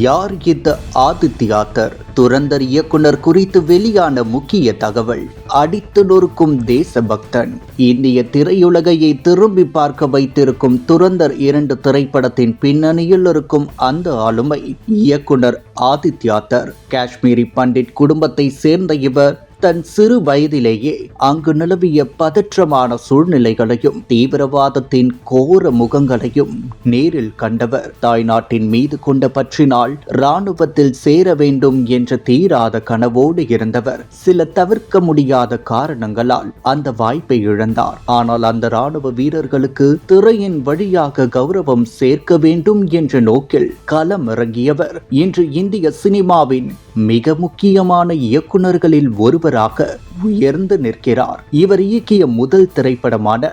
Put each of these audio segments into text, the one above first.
யார் இந்த ஆதித்யாத்தர்? துரந்தர் இயக்குனர் குறித்து வெளியான முக்கிய தகவல். அடித்து நொறுக்கும் தேசபக்தன். இந்திய திரையுலகையை திரும்பி பார்க்க வைத்திருக்கும் துரந்தர் 2 திரைப்படத்தின் பின்னணியில் இருக்கும் அந்த ஆளுமை இயக்குனர் ஆதித்யாத்தர். காஷ்மீரி பண்டிட் குடும்பத்தை சேர்ந்த இவர் தன் சிறு வயதிலேயே அங்கு நிலவிய பதற்றமான சூழ்நிலைகளையும் தீவிரவாதத்தின் கோர முகங்களையும் நேரில் கண்டவர். தாய்நாட்டின் மீது கொண்ட பற்றினால் இராணுவத்தில் சேர வேண்டும் என்ற தீராத கனவோடு இருந்தவர். சில தவிர்க்க முடியாத காரணங்களால் அந்த வாய்ப்பை இழந்தார். ஆனால் அந்த இராணுவ வீரர்களுக்கு திரையின் வழியாக கௌரவம் சேர்க்க வேண்டும் என்ற நோக்கில் களம் இறங்கியவர் இன்று இந்திய சினிமாவின் மிக முக்கியமான இயக்குனர்களில் ஒருவர் உயர்ந்து நிற்கிறார். இவர் இயக்கிய முதல் திரைப்படமான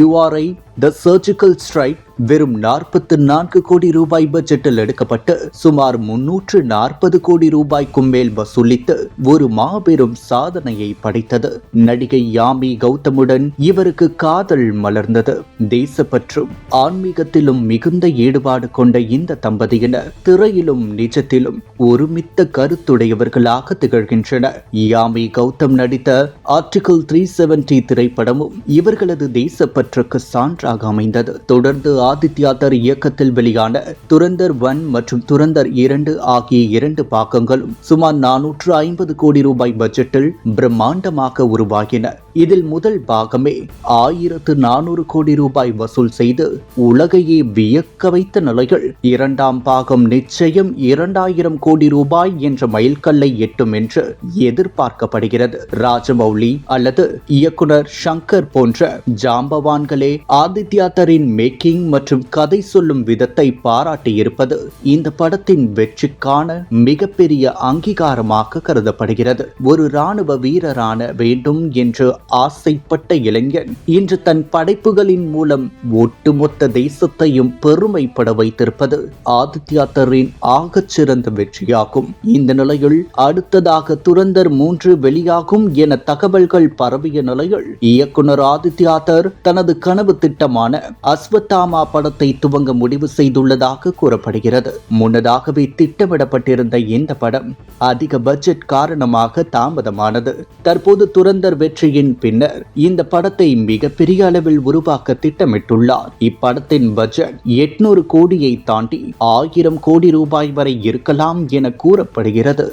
URI த சர்ஜிக்கல் ஸ்ட்ரைக் வெறும் 44 கோடி ரூபாய் பட்ஜெட்டில் எடுக்கப்பட்டு சுமார் 340 கோடி ரூபாய்க்கும் மேல் வசூலித்து ஒரு மாபெரும் சாதனையை படைத்தது. நடிகை யாமி கௌதமுடன் இவருக்கு காதல் மலர்ந்தது. தேசப்பற்றும் ஆன்மீகத்திலும் மிகுந்த ஈடுபாடு கொண்ட இந்த தம்பதியினர் திரையிலும் நிஜத்திலும் ஒருமித்த கருத்துடையவர்களாக திகழ்கின்றனர். யாமி கௌதம் நடித்த ஆர்டிகிள் 370 திரைப்படமும் இவர்களது தேசப்பற்றுக்கு சான்றாக அமைந்தது. தொடர்ந்து ஆதித்யாத்தர் இயக்கத்தில் வெளியான துரந்தர் 1 மற்றும் துரந்தர் 2 ஆகிய 2 பாகங்களும் சுமார் 450 கோடி ரூபாய் பட்ஜெட்டில் பிரம்மாண்டமாக உருவாகின. இதில் முதல் பாகமே 1400 கோடி ரூபாய் வசூல் செய்து உலகையே வியக்க வைத்த நிலையில் 2ஆம் பாகம் நிச்சயம் 2000 கோடி ரூபாய் என்ற மைல்கல்லை எட்டும் என்று எதிர்பார்க்கப்படுகிறது. ராஜமௌலி அல்லது இயக்குனர் சங்கர் போன்ற ஜாம்பவான்களே ஆதித்யாத்தரின் மேக்கிங் மற்றும் கதை சொல்லும் விதத்தை பாராட்டியிருப்பது இந்த படத்தின் வெற்றிக்கான மிகப்பெரிய அங்கீகாரமாக கருதப்படுகிறது. ஒரு இராணுவ வீரரான வேண்டும் என்று ஆசைப்பட்ட இளைஞன் இன்று தன் படைப்புகளின் மூலம் ஒட்டுமொத்த தேசத்தையும் பெருமைப்பட வைத்திருப்பது ஆதித்யாத்தரின் ஆகச்சிறந்த வெற்றியாகும். இந்த நிலையில் அடுத்ததாக துரந்தர் 3 வெளியாகும் என தகவல்கள் பரவிய நிலையில் இயக்குனர் ஆதித்யாத்தர் தனது கனவு திட்டமான அஸ்வத்தாமா படத்தை துவங்க முடிவு செய்துள்ளதாக கூறப்படுகிறது. முன்னதாகவே திட்டமிடப்பட்டிருந்த இந்த படம் அதிக பட்ஜெட் காரணமாக தாமதமானது. தற்போது துரந்தர் வெற்றியின் பின்னர் இந்த படத்தை மிகப்பெரிய அளவில் உருவாக்க திட்டமிட்டுள்ளார். இப்படத்தின் பட்ஜெட் 800 கோடியை தாண்டி 1000 கோடி ரூபாய் வரை இருக்கலாம் என கூறப்படுகிறது.